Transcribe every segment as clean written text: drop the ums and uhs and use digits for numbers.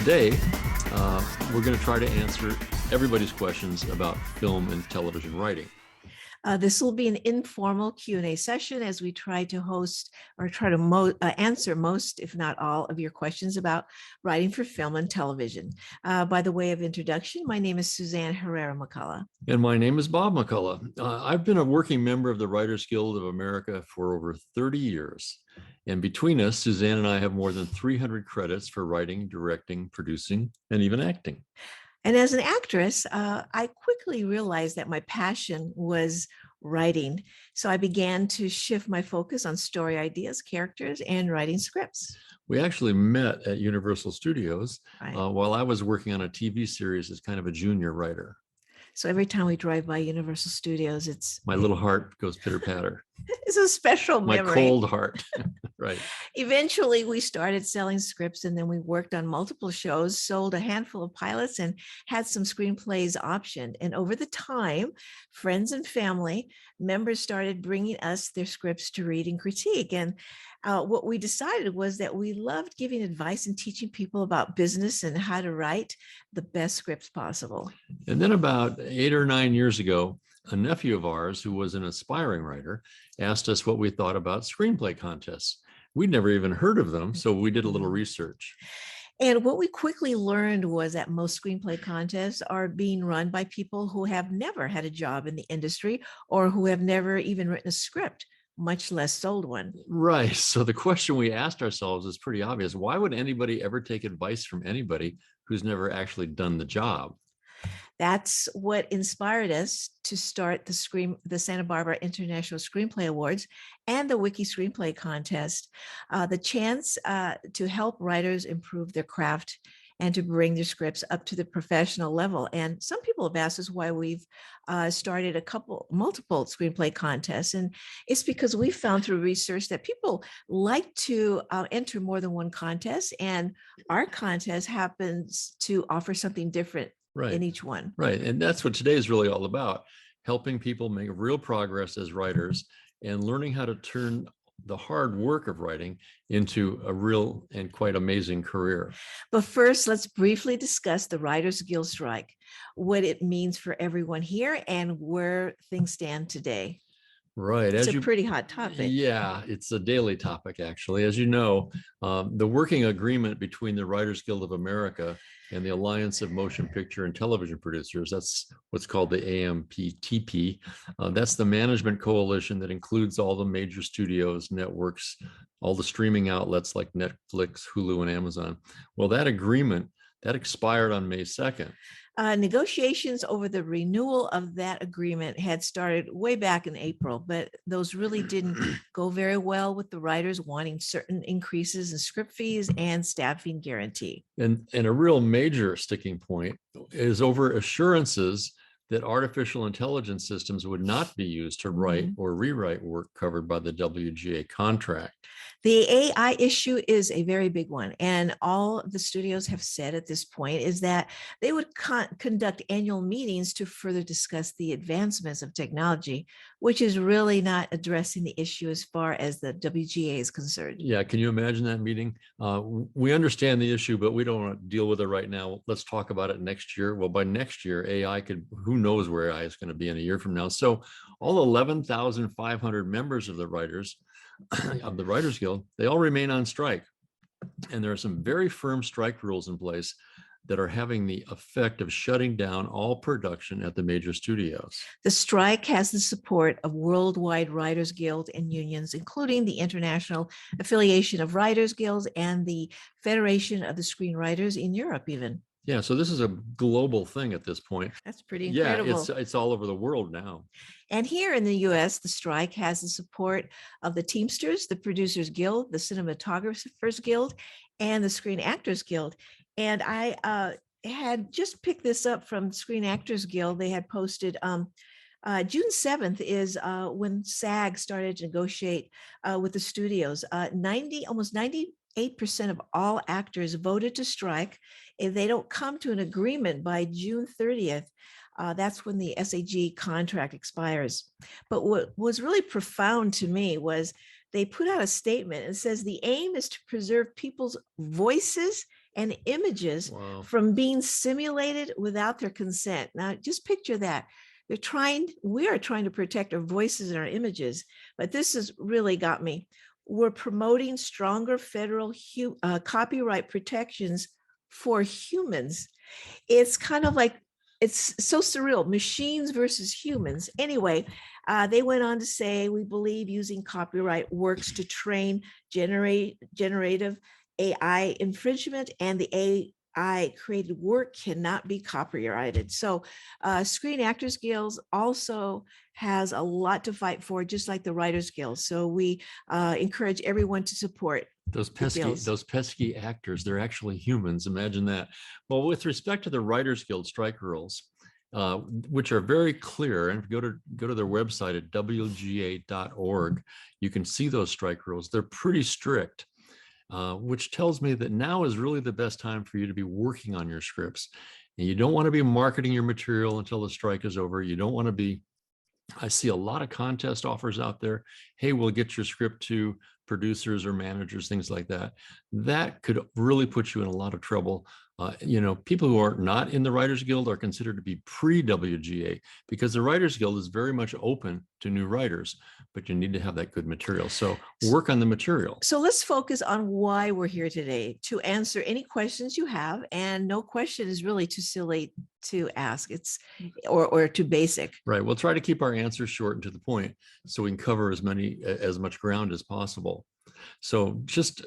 today, we're going to try to answer everybody's questions about film and television writing. This will be an informal Q&A session as we try to host or try to answer most, if not all, of your questions about writing for film and television. By the way of introduction, my name is Suzanne Herrera-McCullough. And my name is Bob McCullough. I've been a working member of the Writers Guild of America for over 30 years. And between us, Suzanne and I have more than 300 credits for writing, directing, producing, and even acting. And as an actress, I quickly realized that my passion was writing. So I began to shift my focus on story ideas, characters, and writing scripts. We actually met at Universal Studios Right. while I was working on a TV series as kind of a junior writer. So every time we drive by Universal Studios, My little heart goes pitter patter. it's a special My memory. cold heart. Right. Eventually, we started selling scripts, and then we worked on multiple shows, sold a handful of pilots, and had some screenplays optioned. And over the time, friends and family members started bringing us their scripts to read and critique. And what we decided was that we loved giving advice and teaching people about business and how to write the best scripts possible. And then about 8 or 9 years ago, a nephew of ours who was an aspiring writer asked us what we thought about screenplay contests. We'd never even heard of them, so we did a little research. And what we quickly learned was that most screenplay contests are being run by people who have never had a job in the industry or who have never even written a script, much less sold one. Right. So the question we asked ourselves is pretty obvious. Why would anybody ever take advice from anybody who's never actually done the job? That's what inspired us to start the Santa Barbara International Screenplay Awards and the Wiki Screenplay Contest, the chance to help writers improve their craft and to bring their scripts up to the professional level. And some people have asked us why we've started multiple screenplay contests. And it's because we found through research that people like to enter more than one contest. And our contest happens to offer something different in each one. Right. And that's what today is really all about, helping people make real progress as writers and learning how to turn the hard work of writing into a real and quite amazing career. But first, let's briefly discuss the Writers Guild strike, what it means for everyone here and where things stand today. Right. It's a pretty hot topic. Yeah, it's a daily topic, actually. As you know, the working agreement between the Writers Guild of America and the Alliance of Motion Picture and Television Producers, that's what's called the AMPTP. That's the management coalition that includes all the major studios, networks, all the streaming outlets like Netflix, Hulu, and Amazon. Well, that agreement, that expired on May 2nd. Negotiations over the renewal of that agreement had started way back in April, but those really didn't go very well with the writers wanting certain increases in script fees and staffing guarantee. And a real major sticking point is over assurances that artificial intelligence systems would not be used to write or rewrite work covered by the WGA contract. The AI issue is a very big one. And all the studios have said at this point is that they would conduct annual meetings to further discuss the advancements of technology, which is really not addressing the issue as far as the WGA is concerned. Yeah, can you imagine that meeting? We understand the issue, but we don't want to deal with it right now. Let's talk about it next year. Well, by next year, AI who knows where AI is going to be in a year from now. So all 11,500 members of the Writers Guild, they all remain on strike. And there are some very firm strike rules in place that are having the effect of shutting down all production at the major studios. The strike has the support of worldwide Writers Guild and unions, including the International Affiliation of Writers Guilds and the Federation of the Screenwriters in Europe even. Yeah, so this is a global thing at this point. That's pretty incredible. Yeah, it's all over the world now. And here in the US, the strike has the support of the Teamsters, the Producers Guild, the Cinematographers Guild, and the Screen Actors Guild. And I had just picked this up from Screen Actors Guild. They had posted June 7th is when SAG started to negotiate with the studios. Almost 98% of all actors voted to strike. If they don't come to an agreement by June 30th, that's when the SAG contract expires. But what was really profound to me was they put out a statement and says the aim is to preserve people's voices and images Wow. from being simulated without their consent. Now, just picture that. We are trying to protect our voices and our images, but this has really got me. We're promoting stronger federal copyright protections for humans. It's kind of like, it's so surreal, machines versus humans. Anyway, they went on to say, we believe using copyright works to train generative AI infringement, and the AI created work cannot be copyrighted. So Screen Actors Guild also has a lot to fight for, just like the Writers Guild. So we encourage everyone to support Those pesky actors, they're actually humans. Imagine that. Well, with respect to the Writers Guild strike rules, which are very clear, and if you go to their website at wga.org, you can see those strike rules. They're pretty strict, which tells me that now is really the best time for you to be working on your scripts. And you don't want to be marketing your material until the strike is over. You don't want to be, I see a lot of contest offers out there. Hey, we'll get your script to producers or managers, things like that. That could really put you in a lot of trouble. People who are not in the Writers Guild are considered to be pre-WGA, because the Writers Guild is very much open to new writers, but you need to have that good material. So work on the material. So let's focus on why we're here today, to answer any questions you have. And no question is really too silly to ask. It's or too basic. Right. We'll try to keep our answers short and to the point, so we can cover as much ground as possible. So just,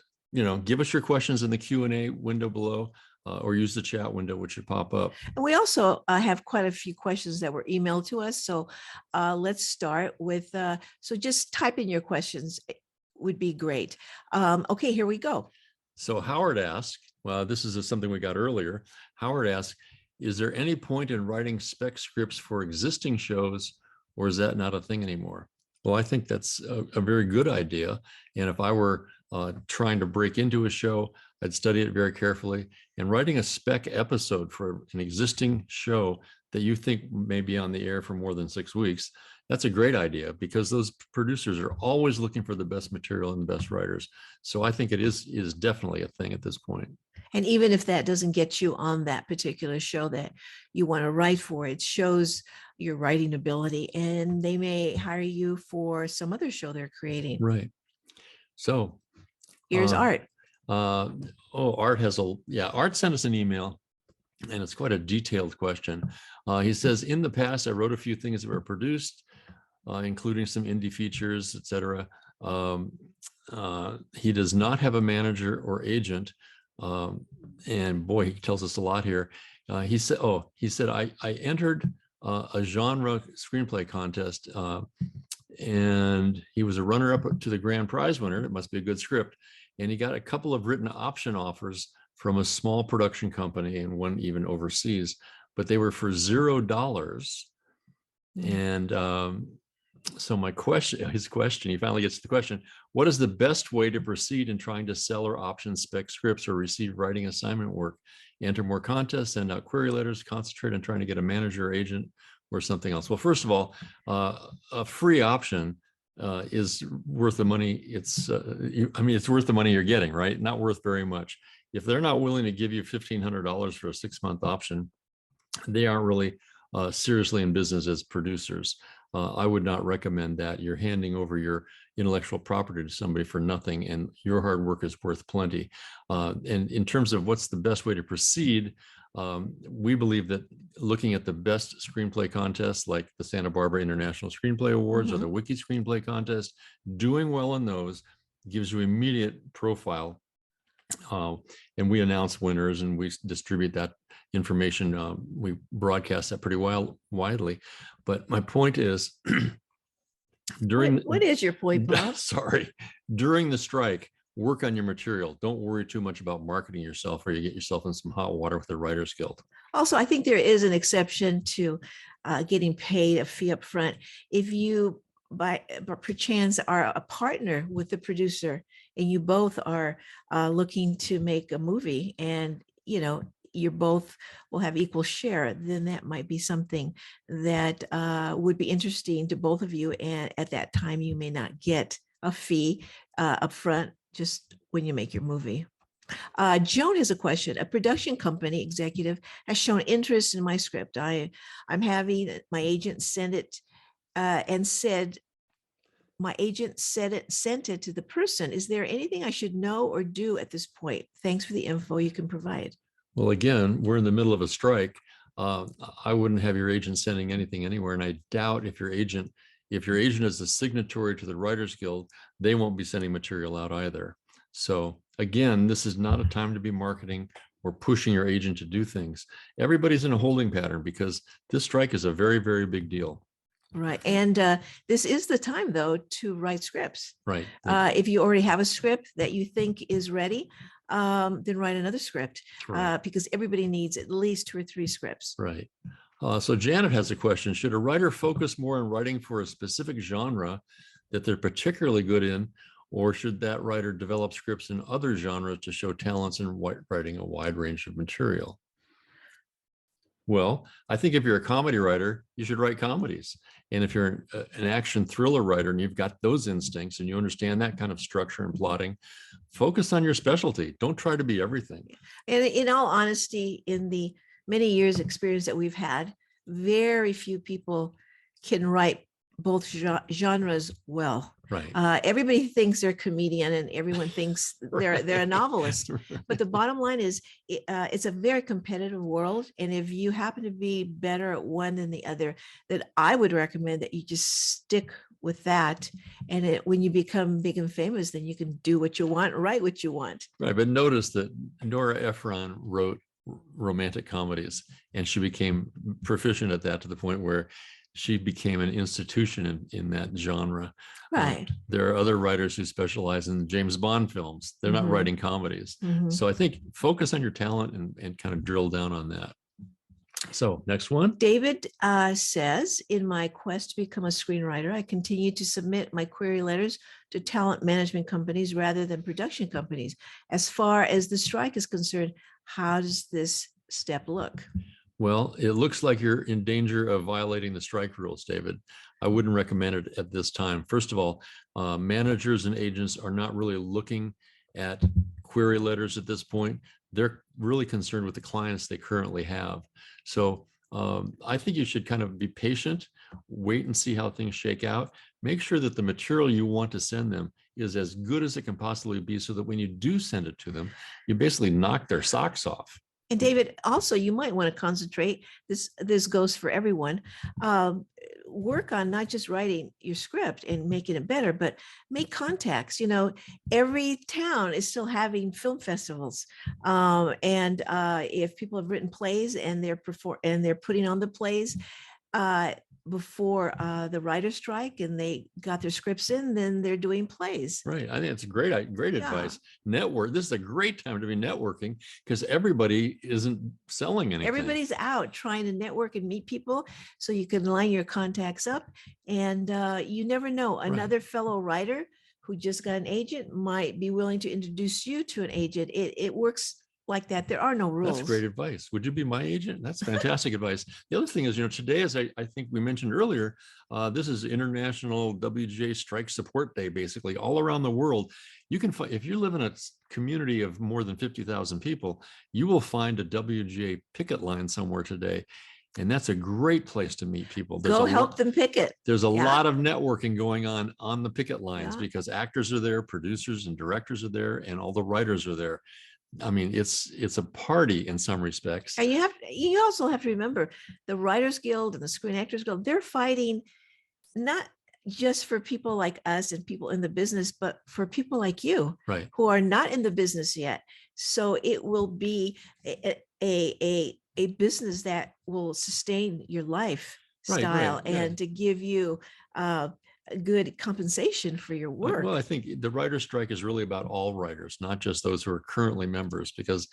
give us your questions in the Q&A window below, or use the chat window, which should pop up. And we also have quite a few questions that were emailed to us. So let's start with, so just type in your questions would be great. Okay, here we go. So Howard asked, well, this is something we got earlier. Howard asked, is there any point in writing spec scripts for existing shows, or is that not a thing anymore? Well, I think that's a very good idea. And if I were trying to break into a show, I'd study it very carefully. And writing a spec episode for an existing show that you think may be on the air for more than 6 weeks, that's a great idea, because those producers are always looking for the best material and the best writers. So I think it is definitely a thing at this point. And even if that doesn't get you on that particular show that you want to write for, it shows your writing ability, and they may hire you for some other show they're creating. Right. So here's Art. Art Art sent us an email, and it's quite a detailed question. He says, in the past, I wrote a few things that were produced, including some indie features, etc. He does not have a manager or agent. And boy, he tells us a lot here. He said, I entered a genre screenplay contest, and he was a runner-up to the grand prize winner. It must be a good script. And he got a couple of written option offers from a small production company, and one even overseas, but they were for $0. And so his question, he finally gets to the question: what is the best way to proceed in trying to sell or option spec scripts or receive writing assignment work? Enter more contests, send out query letters, concentrate on trying to get a manager or agent, or something else? Well, first of all, a free option is worth the money. It's worth the money you're getting, right? Not worth very much. If they're not willing to give you $1,500 for a 6-month option, they aren't really seriously in business as producers. I would not recommend that. You're handing over your intellectual property to somebody for nothing, and your hard work is worth plenty. And in terms of what's the best way to proceed, we believe that looking at the best screenplay contests, like the Santa Barbara International Screenplay Awards or the Wiki Screenplay Contest, doing well in those gives you immediate profile. And we announce winners, and we distribute that information. We broadcast that pretty widely. But my point is, what is your point, Bob? Sorry, during the strike, work on your material. Don't worry too much about marketing yourself, or you get yourself in some hot water with the Writers Guild. Also, I think there is an exception to getting paid a fee up front. If you, by perchance, are a partner with the producer, and you both are looking to make a movie, and you both will have equal share, then that might be something that would be interesting to both of you. And at that time, you may not get a fee up front, just when you make your movie. Joan has a question. A production company executive has shown interest in my script. I'm having my agent send it and said, my agent sent it to the person. Is there anything I should know or do at this point? Thanks for the info you can provide. Well, again, we're in the middle of a strike. I wouldn't have your agent sending anything anywhere. And I doubt if your agent is a signatory to the Writers Guild, they won't be sending material out either. So again, this is not a time to be marketing or pushing your agent to do things. Everybody's in a holding pattern because this strike is a very, very big deal. Right. And this is the time, though, to write scripts. Right. If you already have a script that you think is ready, then write another script because everybody needs at least 2 or 3 scripts. Right. So Janet has a question. Should a writer focus more on writing for a specific genre that they're particularly good in, or should that writer develop scripts in other genres to show talents in writing a wide range of material? Well, I think if you're a comedy writer, you should write comedies. And if you're an action thriller writer and you've got those instincts and you understand that kind of structure and plotting, focus on your specialty. Don't try to be everything. And in all honesty, in the many years experience that we've had, very few people can write both genres well. Right. Everybody thinks they're a comedian and everyone thinks they're a novelist. But the bottom line is it's a very competitive world. And if you happen to be better at one than the other, then I would recommend that you just stick with that. And when you become big and famous, then you can do what you want, write what you want. Right. But notice that Nora Ephron wrote romantic comedies and she became proficient at that to the point where she became an institution in that genre. Right. There are other writers who specialize in James Bond films. They're not writing comedies. So I think focus on your talent and kind of drill down on that. So next one. David says, in my quest to become a screenwriter, I continue to submit my query letters to talent management companies rather than production companies. As far as the strike is concerned, how does this step look? Well, it looks like you're in danger of violating the strike rules, David. I wouldn't recommend it at this time. First of all, managers and agents are not really looking at query letters at this point. They're really concerned with the clients they currently have. So I think you should kind of be patient, wait and see how things shake out. Make sure that the material you want to send them is as good as it can possibly be so that when you do send it to them, you basically knock their socks off. And David, also, you might want to concentrate, this goes for everyone, work on not just writing your script and making it better, but make contacts. You know, every town is still having film festivals. And if people have written plays and they're putting on the plays, before the writer's strike and they got their scripts in, then they're doing plays. Right. I think it's great advice. Network. This is a great time to be networking because everybody isn't selling anything. Everybody's out trying to network and meet people so you can line your contacts up. And you never know, another fellow writer who just got an agent might be willing to introduce you to an agent. It works like that. There are no rules. That's great advice. Would you be my agent? That's fantastic advice. The other thing is, today, as I think we mentioned earlier, this is International WGA Strike Support Day, basically all around the world. You can find, if you live in a community of more than 50,000 people, you will find a WGA picket line somewhere today. And that's a great place to meet people. Go help them picket. There's a lot of networking going on the picket lines because actors are there, producers and directors are there, and all the writers are there. I mean, it's a party in some respects. And you also have to remember the Writers Guild and the Screen Actors Guild, they're fighting not just for people like us and people in the business, but for people like you who are not in the business yet. So it will be a business that will sustain your lifestyle and to give you good compensation for your work. Well, I think the writer's strike is really about all writers, not just those who are currently members, because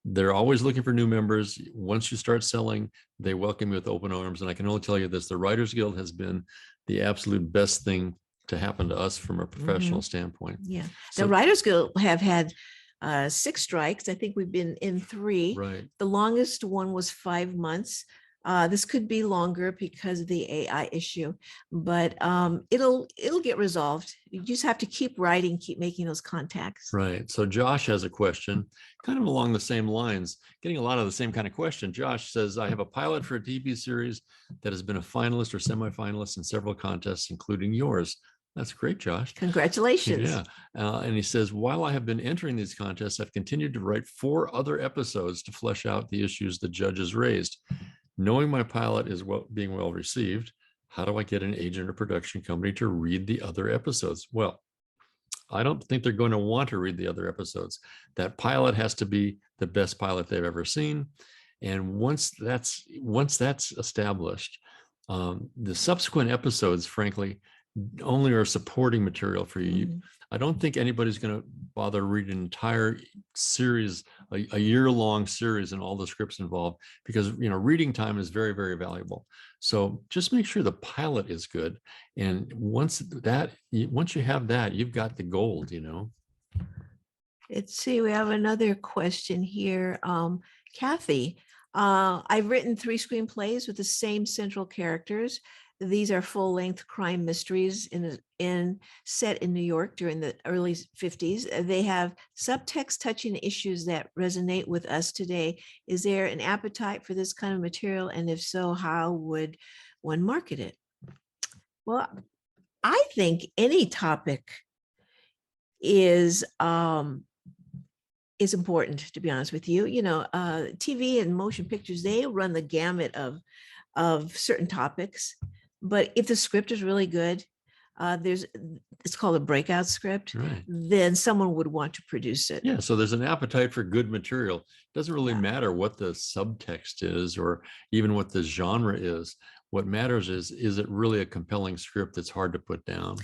they're always looking for new members. Once you start selling, they welcome you with open arms. And I can only tell you this, the Writers Guild has been the absolute best thing to happen to us from a professional standpoint. Yeah. The Writers Guild have had 6 strikes. I think we've been in 3. Right. The longest one was 5 months. This could be longer because of the AI issue, but it'll get resolved. You just have to keep writing, keep making those contacts. Right. So Josh has a question kind of along the same lines, getting a lot of the same kind of question. Josh says, I have a pilot for a TV series that has been a finalist or semifinalist in several contests, including yours. That's great, Josh. Congratulations. Yeah. And he says, while I have been entering these contests, I've continued to write 4 other episodes to flesh out the issues the judges raised. Knowing my pilot is being well received, how do I get an agent or production company to read the other episodes? Well, I don't think they're going to want to read the other episodes. That pilot has to be the best pilot they've ever seen. And once that's established, the subsequent episodes, frankly, only are supporting material for you. Mhm. I don't think anybody's going to bother reading an entire series, a year-long series, and all the scripts involved, because reading time is very, very valuable. So just make sure the pilot is good, and once you have that, you've got the gold. Let's see, we have another question here. Kathy, I've written 3 screenplays with the same central characters. These are full-length crime mysteries set in New York during the early 50s. They have subtext touching issues that resonate with us today. Is there an appetite for this kind of material? And if so, how would one market it? Well, I think any topic is important, to be honest with you. TV and motion pictures, they run the gamut of certain topics. But if the script is really good, it's called a breakout script, Right. then someone would want to produce it. Yeah, so there's an appetite for good material. It doesn't really matter what the subtext is or even what the genre is. What matters is it really a compelling script that's hard to put down?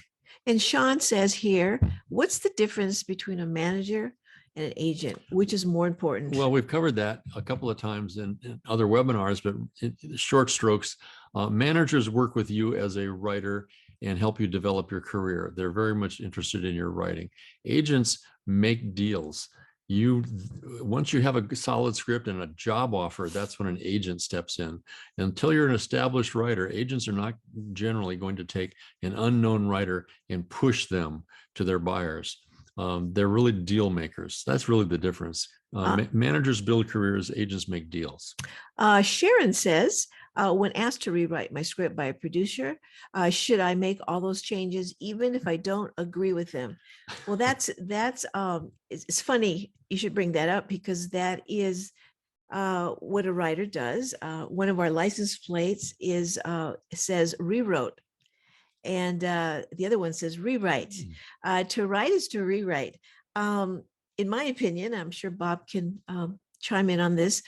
And Sean says here, what's the difference between a manager and an agent? Which is more important? Well, we've covered that a couple of times in other webinars, but in short strokes, managers work with you as a writer and help you develop your career. They're very much interested in your writing. Agents make deals. Once you have a solid script and a job offer, that's when an agent steps in. Until you're an established writer, agents are not generally going to take an unknown writer and push them to their buyers. They're really deal makers. That's really the difference. Managers build careers, agents make deals. Sharon says, when asked to rewrite my script by a producer, should I make all those changes even if I don't agree with them? Well, it's funny you should bring that up, because that is what a writer does. One of our license plates says rewrote, and the other one says rewrite. To write is to rewrite. In my opinion, I'm sure Bob can chime in on this.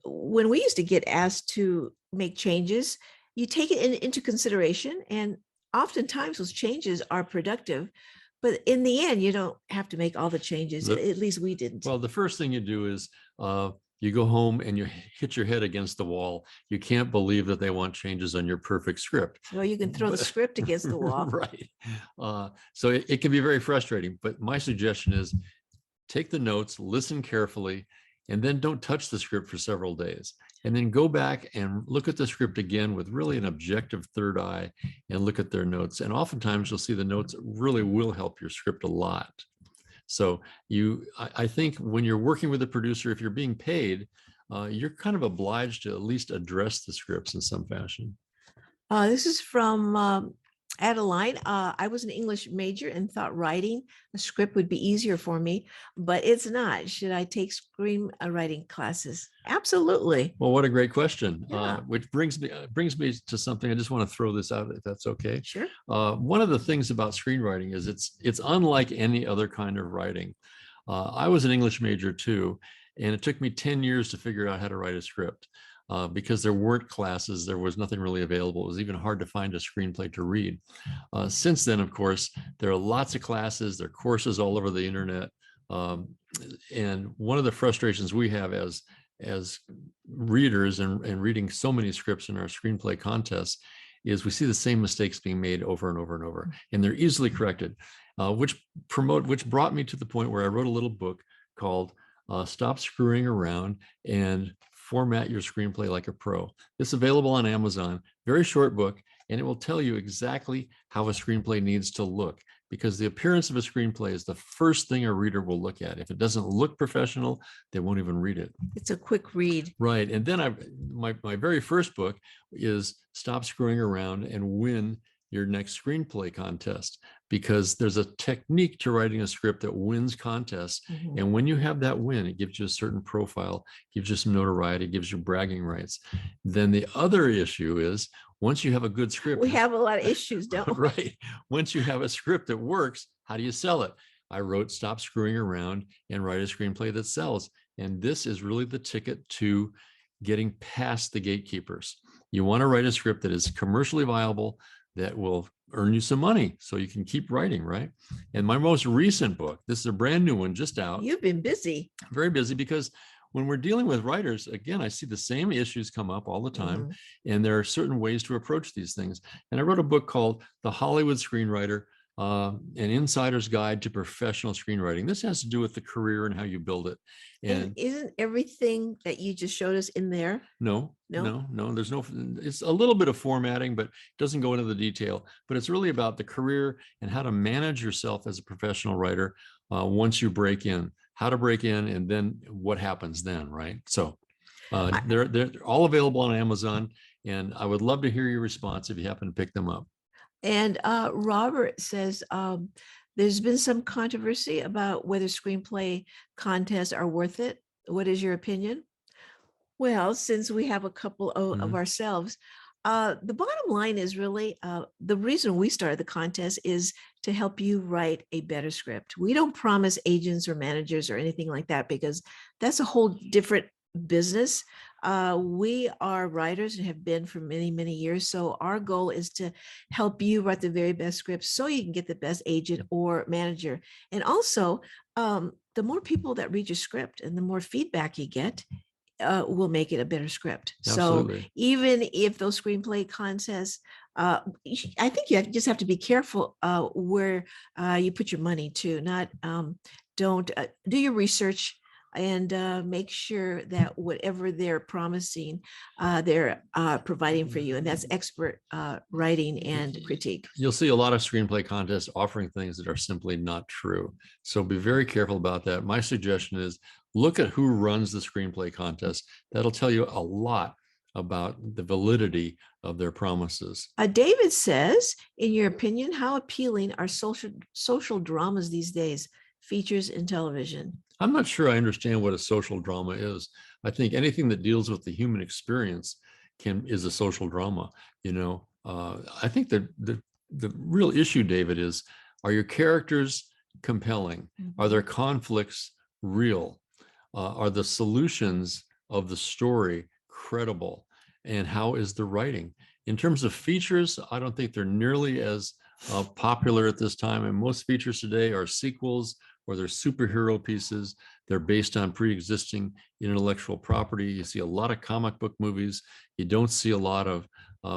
When we used to get asked to make changes, you take it into consideration, and oftentimes those changes are productive. But in the end, you don't have to make all the changes. At least we didn't. Well, the first thing you do is you go home and you hit your head against the wall. You can't believe that they want changes on your perfect script. Well, you can throw the script against the wall. Right. So it can be very frustrating. But my suggestion is take the notes, listen carefully, and then don't touch the script for several days. And then go back and look at the script again with really an objective third eye and look at their notes. And oftentimes you'll see the notes really will help your script a lot. So I think when you're working with a producer, if you're being paid, you're kind of obliged to at least address the scripts in some fashion. This is from Adeline. I was an English major and thought writing a script would be easier for me, but it's not. Should I take screenwriting classes? Absolutely. Well, what a great question. Yeah. Which brings me to something. I just want to throw this out, if that's okay. Sure. One of the things about screenwriting is it's unlike any other kind of writing. I was an English major too, and it took me 10 years to figure out how to write a script. Because there weren't classes, there was nothing really available. It was even hard to find a screenplay to read. Since then, of course, there are lots of classes, there are courses all over the internet. And one of the frustrations we have as readers and reading so many scripts in our screenplay contests is we see the same mistakes being made over and over and over, and they're easily corrected, which brought me to the point where I wrote a little book called Stop Screwing Around and Format Your Screenplay Like a Pro. It's available on Amazon, very short book, and it will tell you exactly how a screenplay needs to look, because the appearance of a screenplay is the first thing a reader will look at. If it doesn't look professional, they won't even read it. It's a quick read. Right. And then my very first book is Stop Screwing Around and Win Your Next Screenplay Contest, because there's a technique to writing a script that wins contests. Mhm. And when you have that win, it gives you a certain profile, gives you some notoriety, gives you bragging rights. Then the other issue is, once you have a good script, We have a lot of issues, don't we? right? Once you have a script that works, how do you sell it? I wrote Stop Screwing Around and Write a Screenplay That Sells. And this is really the ticket to getting past the gatekeepers. You want to write a script that is commercially viable, that will earn you some money so you can keep writing, right? And my most recent book, this is a brand new one just out. You've been busy. Very busy, because when we're dealing with writers, again, I see the same issues come up all the time. Mhm. And there are certain ways to approach these things. And I wrote a book called The Hollywood Screenwriter, an Insider's Guide to Professional Screenwriting. This has to do with the career and how you build it. And And isn't everything that you just showed us in there? no, No? there's no, it's a little bit of formatting, but it doesn't go into the detail. But it's really about the career and how to manage yourself as a professional writer once you break in, how to break in, and then what happens then, right? So they're all available on Amazon, and I would love to hear your response if you happen to pick them up. And Robert says there's been some controversy about whether screenplay contests are worth it. What is your opinion? Well, since we have a couple of Mhm. ourselves, the bottom line is really the reason we started the contest is to help you write a better script. We don't promise agents or managers or anything like that, because that's a whole different business. We are writers and have been for many, many years. So our goal is to help you write the very best script so you can get the best agent or manager. And also, the more people that read your script and the more feedback you get, will make it a better script. So Absolutely. even if those screenplay contests, I think you just have to be careful where you put your money to. Not don't do your research and make sure that whatever they're promising, they're providing for you, and that's expert writing and critique. You'll see a lot of screenplay contests offering things that are simply not true. So be very careful about that. My suggestion is look at who runs the screenplay contest. That'll tell you a lot about the validity of their promises. David says, in your opinion, how appealing are social dramas these days, features in television? I'm not sure I understand what a social drama is. I think anything that deals with the human experience is a social drama. I think that the real issue, David, is, are your characters compelling? Are their conflicts real? Are the solutions of the story credible? And how is the writing? In terms of features, I don't think they're nearly as popular at this time. And most features today are sequels, or they're superhero pieces. They're based on pre-existing intellectual property. You see a lot of comic book movies. You don't see a lot of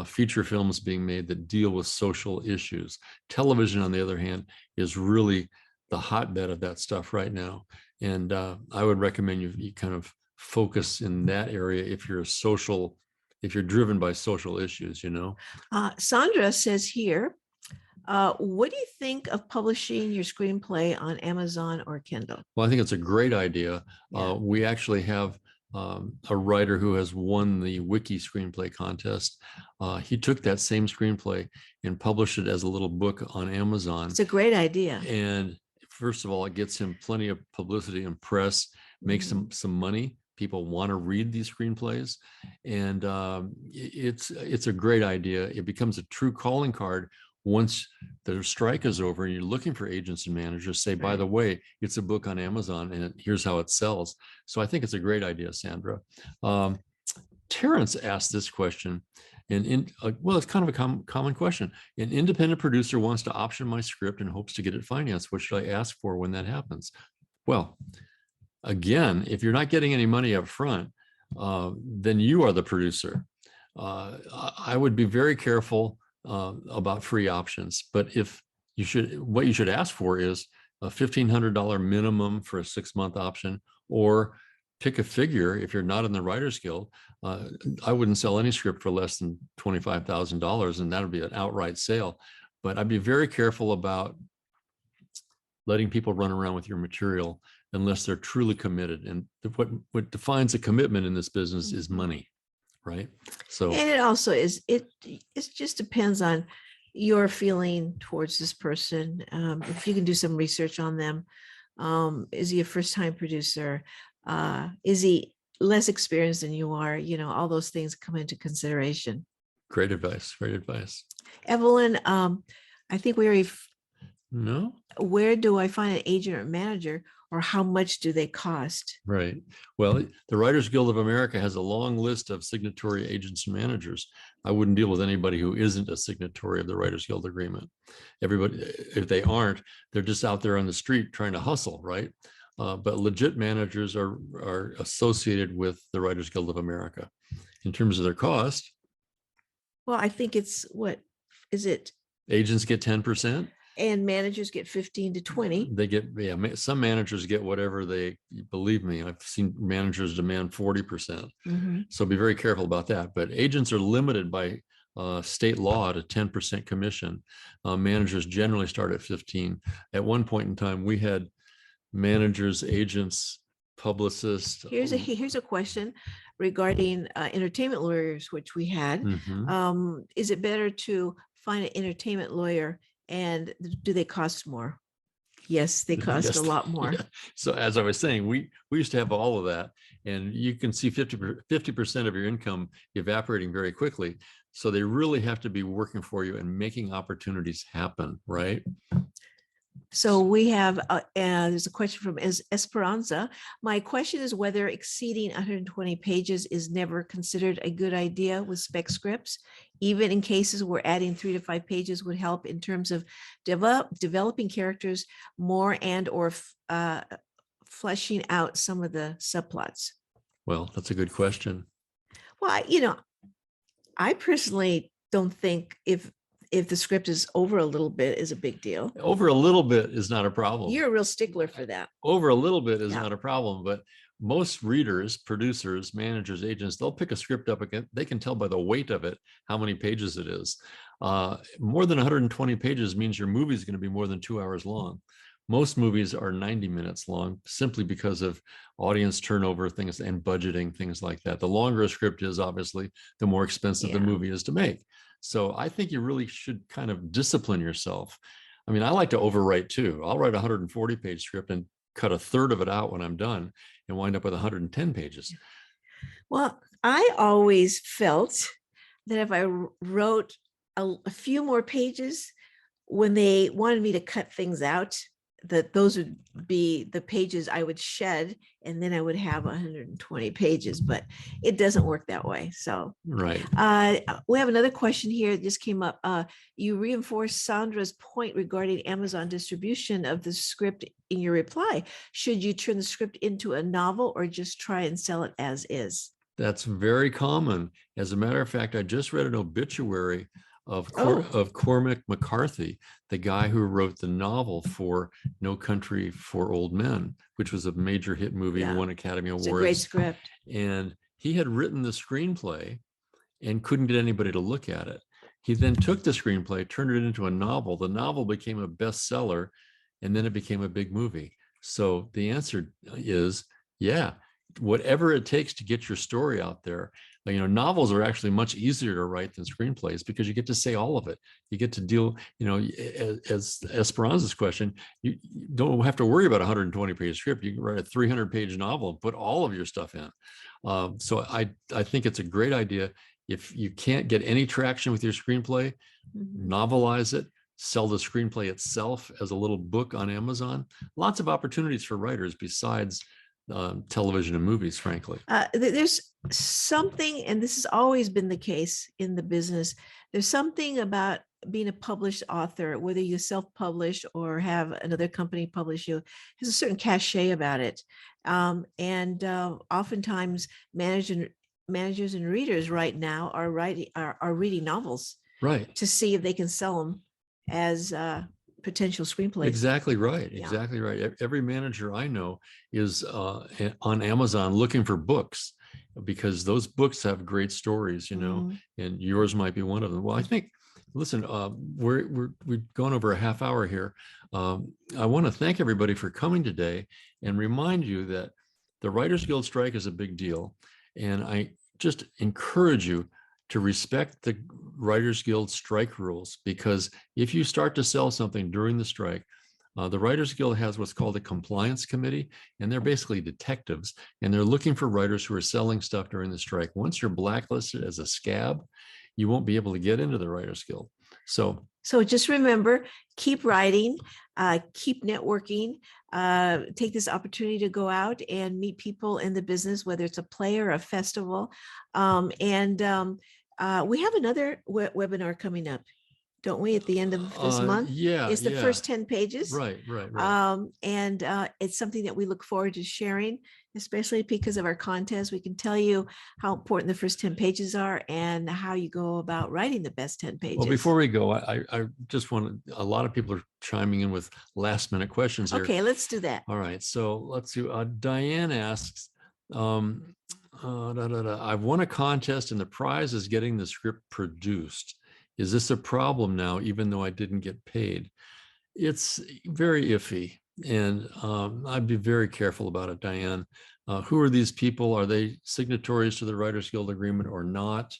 feature films being made that deal with social issues. Television, on the other hand, is really the hotbed of that stuff right now. And I would recommend you kind of focus in that area if you're driven by social issues, Sandra says here, what do you think of publishing your screenplay on Amazon or Kindle? Well, I think it's a great idea. Yeah. We actually have a writer who has won the Wiki Screenplay Contest. He took that same screenplay and published it as a little book on Amazon. It's a great idea. And first of all, it gets him plenty of publicity and press, makes him some money. People want to read these screenplays, and it's a great idea. It becomes a true calling card once the strike is over and you're looking for agents and managers. Say, by the way, it's a book on Amazon and here's how it sells. So I think it's a great idea, Sandra. Terrence asked this question, and well, it's kind of a common question. An independent producer wants to option my script and hopes to get it financed. What should I ask for when that happens? Well, again, if you're not getting any money up front, then you are the producer. I would be very careful about free options, but what you should ask for is a $1,500 minimum for a 6-month option, or pick a figure. If you're not in the Writers Guild, I wouldn't sell any script for less than $25,000, and that would be an outright sale. But I'd be very careful about letting people run around with your material unless they're truly committed. And what defines a commitment in this business is money, right? So, and it also is, it just depends on your feeling towards this person. If you can do some research on them. Is he a first-time producer? Is he less experienced than you are? You know, all those things come into consideration. great advice. Great advice. Evelyn, I think we already, No? where do I find an agent or manager, or how much do they cost? Right. Well, the Writers Guild of America has a long list of signatory agents and managers. I wouldn't deal with anybody who isn't a signatory of the Writers Guild agreement. Everybody, if they aren't, they're just out there on the street trying to hustle, right? But legit managers are associated with the Writers Guild of America. In terms of their cost, Well, I think it's, what is it? agents get 10%. And managers get 15 to 20. They get, yeah, some managers get whatever they, believe me, I've seen managers demand 40%. So be very careful about that. But agents are limited by state law to 10% commission. Managers generally start at 15. At one point in time, we had managers, agents, publicists. Here's a question regarding entertainment lawyers, which we had. Is it better to find an entertainment lawyer, and do they cost more? Yes, they cost Yes. a lot more. Yeah. So as I was saying, we used to have all of that, and you can see 50% of your income evaporating very quickly. So they really have to be working for you and making opportunities happen, right? So we have, there's a question from Esperanza. My question is whether exceeding 120 pages is never considered a good idea with spec scripts, even in cases where adding 3 to 5 pages would help in terms of developing characters more and or fleshing out some of the subplots. Well, that's a good question. Well, I personally don't think if the script is over a little bit is a big deal. Over a little bit is not a problem. You're a real stickler for that. Over a little bit is Yeah. not a problem, but most readers, producers, managers, agents, they'll pick a script up again. They can tell by the weight of it how many pages it is. More than 120 pages means your movie is going to be more than 2 hours long. Most movies are 90 minutes long simply because of audience turnover, things, and budgeting, things like that. The longer a script is, obviously, the more expensive the movie is to make. So I think you really should kind of discipline yourself. I mean, I like to overwrite too. I'll write a 140-page script and cut a third of it out when I'm done and wind up with 110 pages. Well, I always felt that if I wrote a few more pages, when they wanted me to cut things out, that those would be the pages I would shed, and then I would have 120 pages, but it doesn't work that way. So, right. We have another question here that just came up. You reinforced Sandra's point regarding Amazon distribution of the script in your reply. Should you turn the script into a novel or just try and sell it as is? That's very common. As a matter of fact, I just read an obituary of Cormac McCarthy, the guy who wrote the novel for No Country for Old Men, which was a major hit movie and won Academy Awards. It's a great script. And he had written the screenplay and couldn't get anybody to look at it. He then took the screenplay, turned it into a novel. The novel became a bestseller, and then it became a big movie. So the answer is, yeah, whatever it takes to get your story out there. Novels are actually much easier to write than screenplays because you get to say all of it. You get to deal, as Esperanza's question, you don't have to worry about a 120-page script. You can write a 300-page novel and put all of your stuff in. So I think it's a great idea. If you can't get any traction with your screenplay, novelize it, sell the screenplay itself as a little book on Amazon. Lots of opportunities for writers besides television and movies, frankly. There's something, and this has always been the case in the business, there's something about being a published author, whether you self-publish or have another company publish you, has a certain cachet about it. Oftentimes managers and readers right now are reading novels, right, to see if they can sell them as potential screenplays. Exactly right. Yeah. Exactly right. Every manager I know is on Amazon looking for books because those books have great stories, and yours might be one of them. Well, I think, listen, we've gone over a half hour here. I want to thank everybody for coming today and remind you that the Writers Guild strike is a big deal. And I just encourage you to respect the Writers Guild strike rules, because if you start to sell something during the strike, the Writers Guild has what's called a compliance committee, and they're basically detectives, and they're looking for writers who are selling stuff during the strike. Once you're blacklisted as a scab, you won't be able to get into the Writers Guild. So just remember, keep writing, keep networking, take this opportunity to go out and meet people in the business, whether it's a play or a festival. We have another webinar coming up, don't we, at the end of this month? Yeah. It's the first 10 pages. Right. It's something that we look forward to sharing, especially because of our contest. We can tell you how important the first 10 pages are and how you go about writing the best 10 pages. Well, before we go, I just want to, a lot of people are chiming in with last minute questions here. Okay, let's do that. All right. So let's see. Diane asks, I've won a contest and the prize is getting the script produced. Is this a problem now, even though I didn't get paid? It's very iffy, and I'd be very careful about it, Diane. Who are these people? Are they signatories to the Writers Guild agreement or not?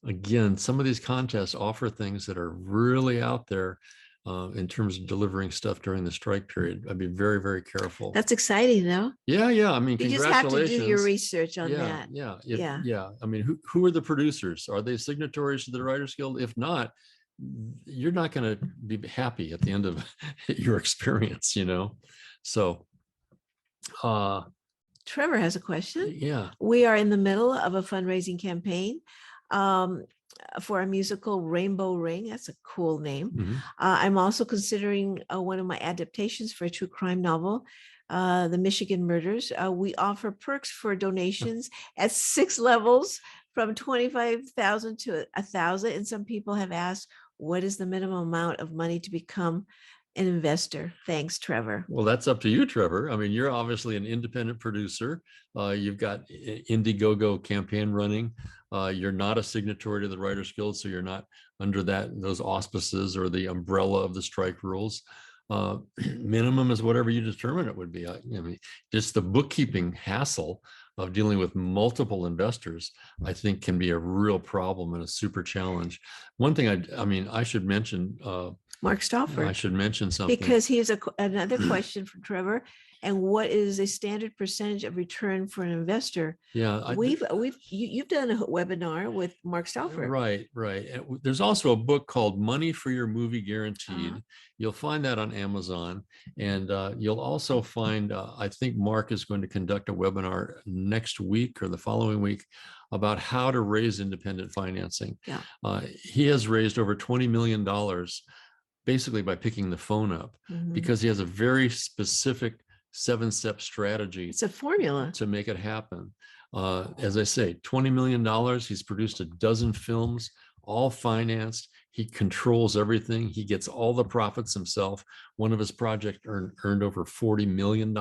Again, some of these contests offer things that are really out there in terms of delivering stuff during the strike period. I'd be very, very careful. That's exciting, though. Yeah. I mean, you just have to do your research on that. Yeah. I mean, who are the producers? Are they signatories to the Writers Guild? If not, you're not going to be happy at the end of your experience, So, Trevor has a question. Yeah. We are in the middle of a fundraising campaign for a musical, Rainbow Ring. That's a cool name. Mm-hmm. I'm also considering one of my adaptations for a true crime novel, The Michigan Murders. We offer perks for donations at 6 levels, from $25,000 to $1,000. And some people have asked, what is the minimum amount of money to become an investor? Thanks, Trevor. Well, that's up to you, Trevor. I mean, you're obviously an independent producer. You've got Indiegogo campaign running. You're not a signatory to the Writers Guild, so you're not under those auspices or the umbrella of the strike rules. Minimum is whatever you determine it would be. I mean, just the bookkeeping hassle of dealing with multiple investors, I think, can be a real problem and a super challenge. One thing I should mention, Mark Stauffer. I should mention something, because here's another question from Trevor. And what is a standard percentage of return for an investor? Yeah, you've done a webinar with Mark Stauffer. Right. There's also a book called Money for Your Movie Guaranteed. You'll find that on Amazon, and you'll also find, I think Mark is going to conduct a webinar next week or the following week about how to raise independent financing. Yeah. He has raised over $20 million basically by picking the phone up, because he has a very specific 7-step strategy. It's a formula to make it happen. As I say, $20 million. He's produced a dozen films, all financed. He controls everything. He gets all the profits himself. One of his projects earned over $40 million.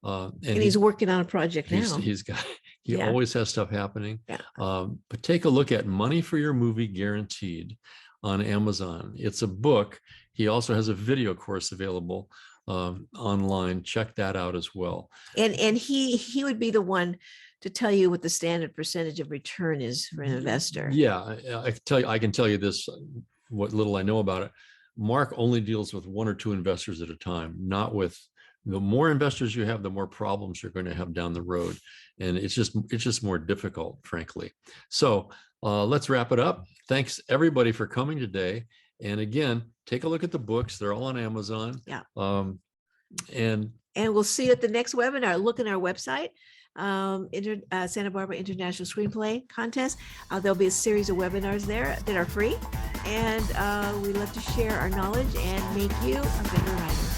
And he's working on a project now. He always has stuff happening. Yeah. But take a look at Money for Your Movie Guaranteed on Amazon. It's a book. He also has a video course available online. Check that out as well. And he would be the one to tell you what the standard percentage of return is for an investor. Yeah, I can tell you this, what little I know about it. Mark only deals with 1 or 2 investors at a time, not with the more investors you have, the more problems you're going to have down the road. And it's just more difficult, frankly. So let's wrap it up. Thanks everybody for coming today. And again, take a look at the books. They're all on Amazon. Yeah. And we'll see you at the next webinar. Look in our website, Santa Barbara International Screenplay Contest. There'll be a series of webinars there that are free. And we love to share our knowledge and make you a better writer.